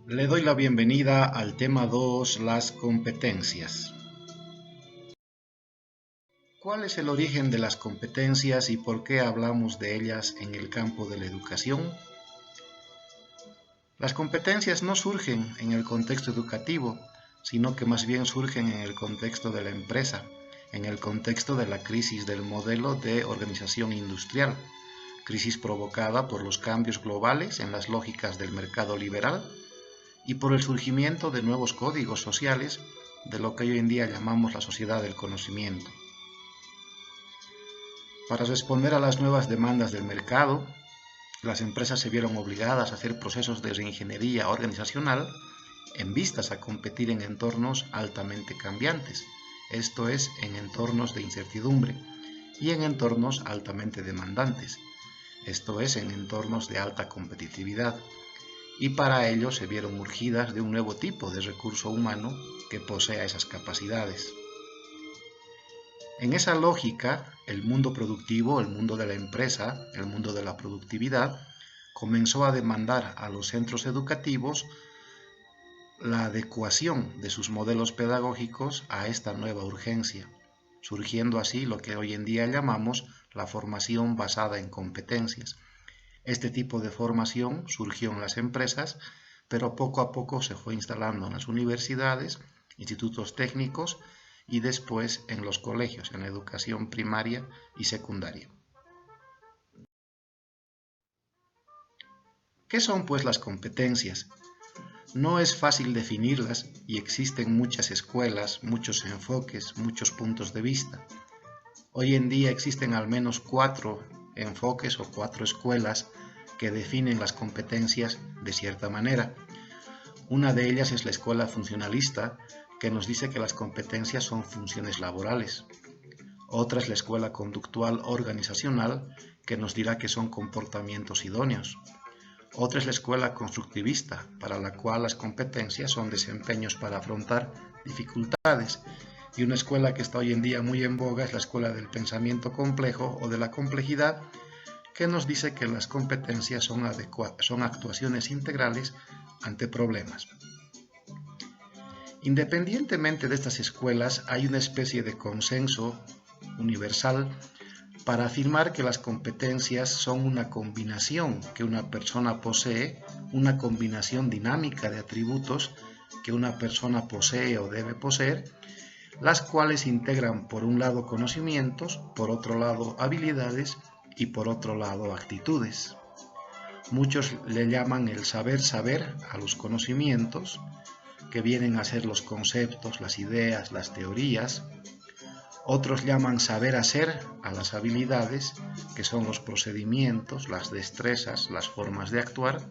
Le doy la bienvenida al tema 2, las competencias. ¿Cuál es el origen de las competencias y por qué hablamos de ellas en el campo de la educación? Las competencias no surgen en el contexto educativo, sino que más bien surgen en el contexto de la empresa, en el contexto de la crisis del modelo de organización industrial, crisis provocada por los cambios globales en las lógicas del mercado liberal y por el surgimiento de nuevos códigos sociales de lo que hoy en día llamamos la sociedad del conocimiento. Para responder a las nuevas demandas del mercado, las empresas se vieron obligadas a hacer procesos de reingeniería organizacional en vistas a competir en entornos altamente cambiantes, esto es, en entornos de incertidumbre y en entornos altamente demandantes, esto es, en entornos de alta competitividad, y para ello se vieron urgidas de un nuevo tipo de recurso humano que posea esas capacidades. En esa lógica, el mundo productivo, el mundo de la empresa, el mundo de la productividad, comenzó a demandar a los centros educativos la adecuación de sus modelos pedagógicos a esta nueva urgencia, surgiendo así lo que hoy en día llamamos la formación basada en competencias. Este tipo de formación surgió en las empresas, pero poco a poco se fue instalando en las universidades, institutos técnicos y después en los colegios, en la educación primaria y secundaria. ¿Qué son pues las competencias? No es fácil definirlas y existen muchas escuelas, muchos enfoques, muchos puntos de vista. Hoy en día existen al menos 4 enfoques o 4 escuelas que definen las competencias de cierta manera. Una de ellas es la escuela funcionalista, que nos dice que las competencias son funciones laborales. Otra es la escuela conductual organizacional, que nos dirá que son comportamientos idóneos. Otra es la escuela constructivista, para la cual las competencias son desempeños para afrontar dificultades. Y una escuela que está hoy en día muy en boga es la escuela del pensamiento complejo o de la complejidad, que nos dice que las competencias son actuaciones integrales ante problemas. Independientemente de estas escuelas, hay una especie de consenso universal para afirmar que las competencias son una combinación que una persona posee, una combinación dinámica de atributos que una persona posee o debe poseer, las cuales integran por un lado conocimientos, por otro lado habilidades y por otro lado actitudes. Muchos le llaman el saber saber a los conocimientos, que vienen a ser los conceptos, las ideas, las teorías. Otros llaman saber hacer a las habilidades, que son los procedimientos, las destrezas, las formas de actuar.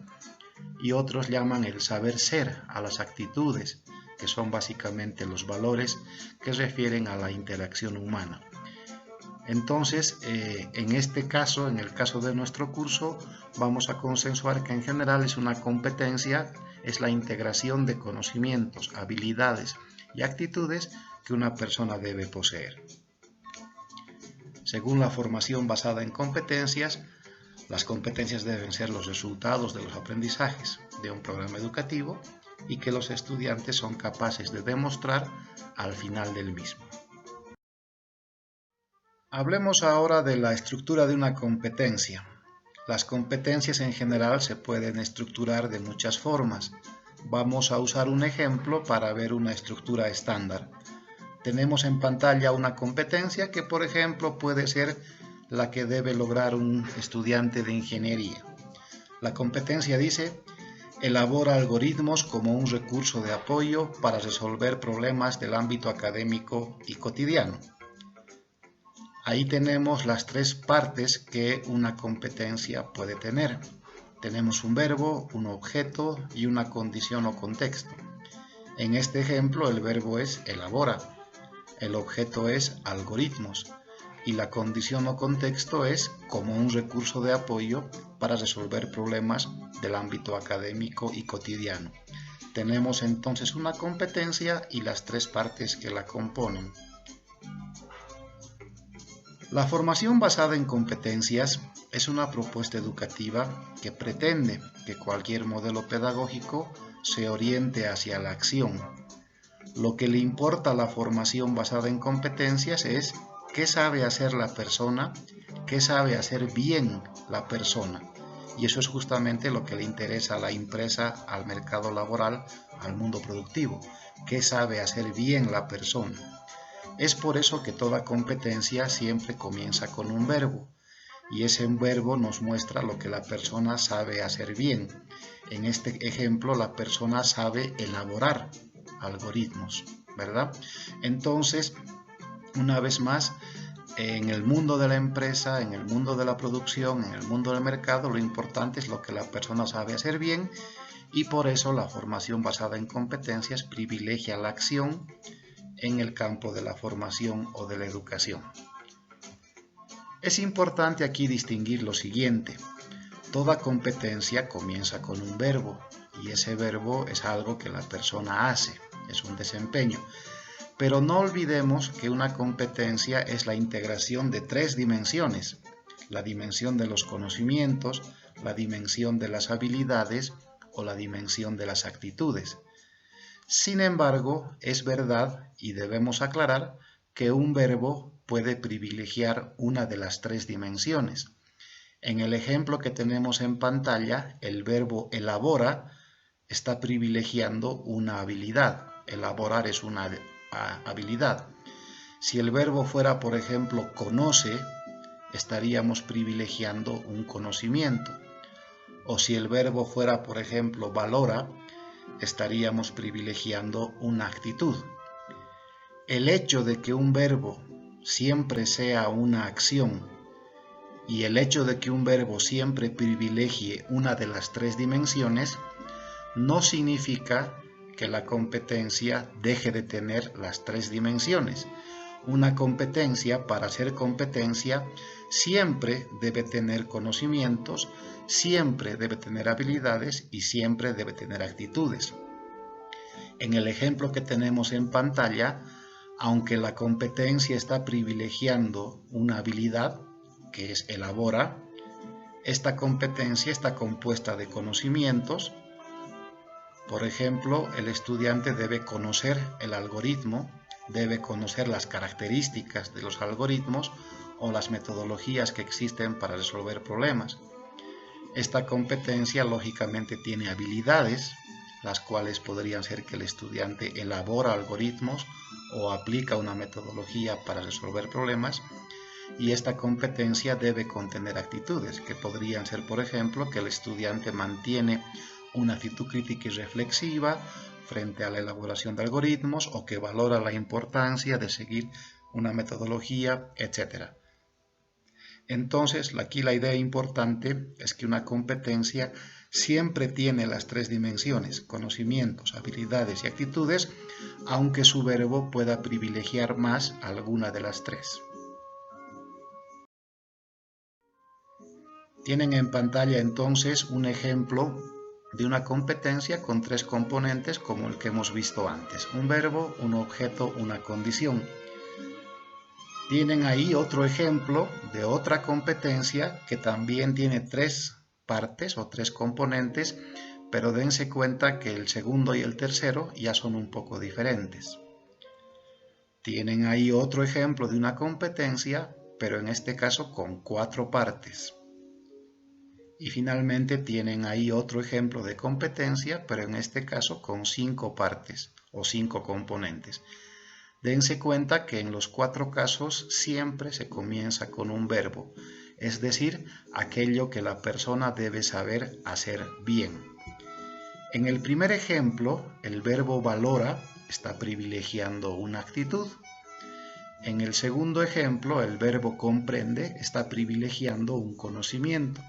Y otros llaman el saber ser a las actitudes, que son básicamente los valores que refieren a la interacción humana. Entonces, en este caso, en el caso de nuestro curso, vamos a consensuar que en general es una competencia, es la integración de conocimientos, habilidades y actitudes que una persona debe poseer. Según la formación basada en competencias, las competencias deben ser los resultados de los aprendizajes de un programa educativo y que los estudiantes son capaces de demostrar al final del mismo. Hablemos ahora de la estructura de una competencia. Las competencias en general se pueden estructurar de muchas formas. Vamos a usar un ejemplo para ver una estructura estándar. Tenemos en pantalla una competencia que, por ejemplo, puede ser la que debe lograr un estudiante de ingeniería. La competencia dice: elabora algoritmos como un recurso de apoyo para resolver problemas del ámbito académico y cotidiano. Ahí tenemos las 3 partes que una competencia puede tener. Tenemos un verbo, un objeto y una condición o contexto. En este ejemplo, el verbo es elabora, el objeto es algoritmos y la condición o contexto es como un recurso de apoyo para resolver problemas del ámbito académico y cotidiano. Tenemos entonces una competencia y las 3 partes que la componen. La formación basada en competencias es una propuesta educativa que pretende que cualquier modelo pedagógico se oriente hacia la acción. Lo que le importa a la formación basada en competencias es qué sabe hacer la persona, qué sabe hacer bien la persona. Y eso es justamente lo que le interesa a la empresa, al mercado laboral, al mundo productivo. ¿Qué sabe hacer bien la persona? Es por eso que toda competencia siempre comienza con un verbo. Y ese verbo nos muestra lo que la persona sabe hacer bien. En este ejemplo, la persona sabe elaborar algoritmos, ¿verdad? Entonces, una vez más, en el mundo de la empresa, en el mundo de la producción, en el mundo del mercado, lo importante es lo que la persona sabe hacer bien y por eso la formación basada en competencias privilegia la acción en el campo de la formación o de la educación. Es importante aquí distinguir lo siguiente. Toda competencia comienza con un verbo y ese verbo es algo que la persona hace, es un desempeño. Pero no olvidemos que una competencia es la integración de tres dimensiones: la dimensión de los conocimientos, la dimensión de las habilidades o la dimensión de las actitudes. Sin embargo, es verdad y debemos aclarar que un verbo puede privilegiar una de las tres dimensiones. En el ejemplo que tenemos en pantalla, el verbo elabora está privilegiando una habilidad. Elaborar es una habilidad. Si el verbo fuera, por ejemplo, conoce, estaríamos privilegiando un conocimiento. O si el verbo fuera, por ejemplo, valora, estaríamos privilegiando una actitud. El hecho de que un verbo siempre sea una acción y el hecho de que un verbo siempre privilegie una de las tres dimensiones no significa que la competencia deje de tener las tres dimensiones. Una competencia, para ser competencia, siempre debe tener conocimientos, siempre debe tener habilidades y siempre debe tener actitudes. En el ejemplo que tenemos en pantalla, aunque la competencia está privilegiando una habilidad, que es elabora, esta competencia está compuesta de conocimientos. Por ejemplo, el estudiante debe conocer el algoritmo, debe conocer las características de los algoritmos o las metodologías que existen para resolver problemas. Esta competencia lógicamente tiene habilidades, las cuales podrían ser que el estudiante elabora algoritmos o aplica una metodología para resolver problemas, y esta competencia debe contener actitudes, que podrían ser, por ejemplo, que el estudiante mantiene una actitud crítica y reflexiva frente a la elaboración de algoritmos o que valora la importancia de seguir una metodología, etc. Entonces, aquí la idea importante es que una competencia siempre tiene las tres dimensiones: conocimientos, habilidades y actitudes, aunque su verbo pueda privilegiar más alguna de las tres. Tienen en pantalla entonces un ejemplo de una competencia con tres componentes como el que hemos visto antes: un verbo, un objeto, una condición. Tienen ahí otro ejemplo de otra competencia que también tiene tres partes o tres componentes, pero dense cuenta que el segundo y el tercero ya son un poco diferentes. Tienen ahí otro ejemplo de una competencia, pero en este caso con cuatro partes. Y finalmente tienen ahí otro ejemplo de competencia, pero en este caso con 5 partes o 5 componentes. Dense cuenta que en los 4 casos siempre se comienza con un verbo, es decir, aquello que la persona debe saber hacer bien. En el primer ejemplo, el verbo valora está privilegiando una actitud. En el segundo ejemplo, el verbo comprende está privilegiando un conocimiento.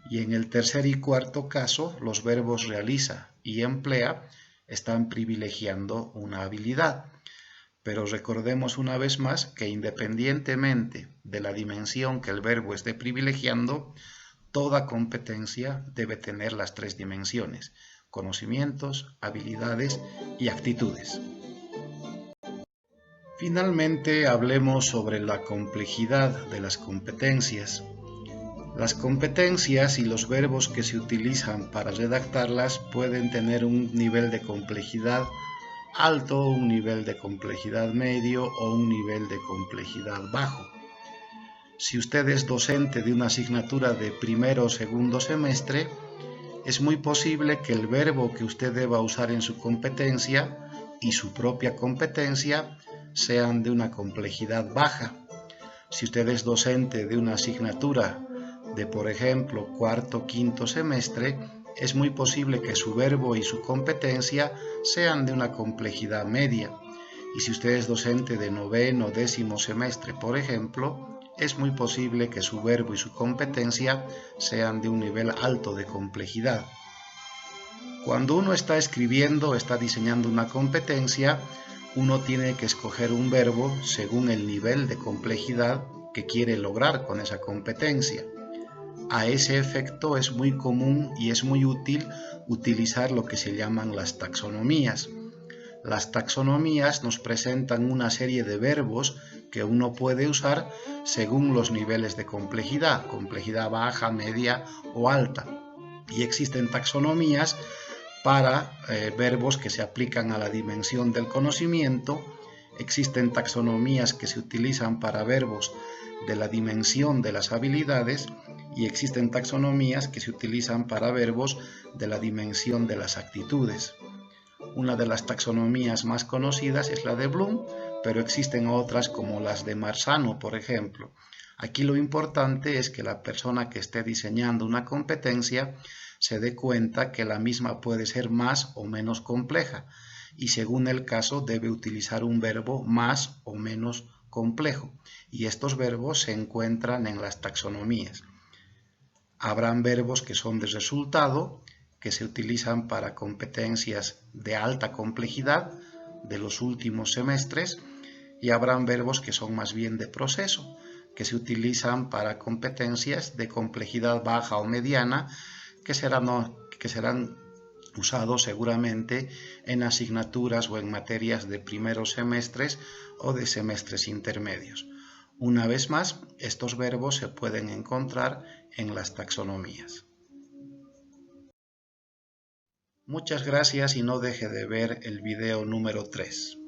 Y en el tercer y cuarto caso, los verbos realiza y emplea están privilegiando una habilidad. Pero recordemos una vez más que independientemente de la dimensión que el verbo esté privilegiando, toda competencia debe tener las tres dimensiones: conocimientos, habilidades y actitudes. Finalmente, hablemos sobre la complejidad de las competencias. Las competencias y los verbos que se utilizan para redactarlas pueden tener un nivel de complejidad alto, un nivel de complejidad medio o un nivel de complejidad bajo. Si usted es docente de una asignatura de primero o segundo semestre, es muy posible que el verbo que usted deba usar en su competencia y su propia competencia sean de una complejidad baja. Si usted es docente de una asignatura de, por ejemplo, cuarto o quinto semestre, es muy posible que su verbo y su competencia sean de una complejidad media. Y si usted es docente de noveno o décimo semestre, por ejemplo, es muy posible que su verbo y su competencia sean de un nivel alto de complejidad. Cuando uno está escribiendo, está diseñando una competencia, uno tiene que escoger un verbo según el nivel de complejidad que quiere lograr con esa competencia. A ese efecto es muy común y es muy útil utilizar lo que se llaman las taxonomías. Las taxonomías nos presentan una serie de verbos que uno puede usar según los niveles de complejidad baja, media o alta. Y existen taxonomías para verbos que se aplican a la dimensión del conocimiento, existen taxonomías que se utilizan para verbos de la dimensión de las habilidades y existen taxonomías que se utilizan para verbos de la dimensión de las actitudes. Una de las taxonomías más conocidas es la de Bloom, pero existen otras como las de Marzano, por ejemplo. Aquí lo importante es que la persona que esté diseñando una competencia se dé cuenta que la misma puede ser más o menos compleja y según el caso debe utilizar un verbo más o menos complejo y estos verbos se encuentran en las taxonomías. Habrán verbos que son de resultado, que se utilizan para competencias de alta complejidad de los últimos semestres y habrán verbos que son más bien de proceso, que se utilizan para competencias de complejidad baja o mediana que serán usados seguramente en asignaturas o en materias de primeros semestres o de semestres intermedios. Una vez más, estos verbos se pueden encontrar en las taxonomías. Muchas gracias y no deje de ver el video número 3.